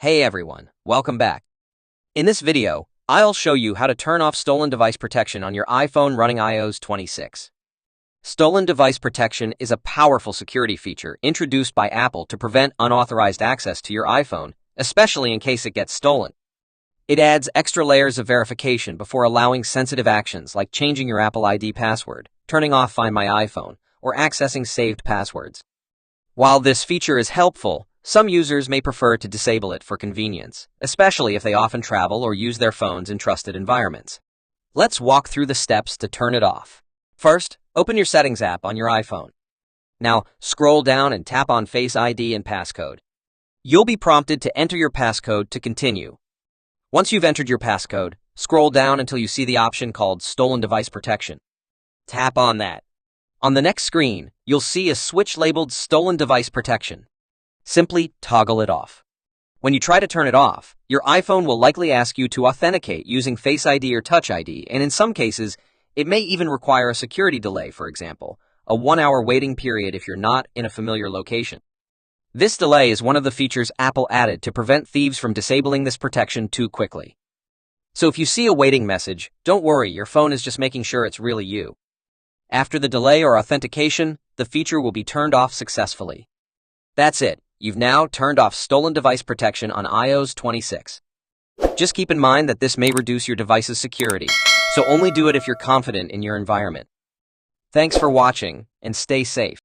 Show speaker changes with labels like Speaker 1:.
Speaker 1: Hey everyone, welcome back. In this video, I'll show you how to turn off stolen device protection on your iPhone running iOS 26. Stolen device protection is a powerful security feature introduced by Apple to prevent unauthorized access to your iPhone, especially in case it gets stolen. It adds extra layers of verification before allowing sensitive actions like changing your Apple ID password, turning off Find My iPhone, or accessing saved passwords. While this feature is helpful, some users may prefer to disable it for convenience, especially if they often travel or use their phones in trusted environments. Let's walk through the steps to turn it off. First, open your Settings app on your iPhone. Now, scroll down and tap on Face ID and passcode. You'll be prompted to enter your passcode to continue. Once you've entered your passcode, scroll down until you see the option called Stolen Device Protection. Tap on that. On the next screen, you'll see a switch labeled Stolen Device Protection. Simply toggle it off. When you try to turn it off, your iPhone will likely ask you to authenticate using Face ID or Touch ID, and in some cases, it may even require a security delay, for example, a 1-hour waiting period if you're not in a familiar location. This delay is one of the features Apple added to prevent thieves from disabling this protection too quickly. So if you see a waiting message, don't worry, your phone is just making sure it's really you. After the delay or authentication, the feature will be turned off successfully. That's it. You've now turned off stolen device protection on iOS 26. Just keep in mind that this may reduce your device's security, so only do it if you're confident in your environment. Thanks for watching, and stay safe.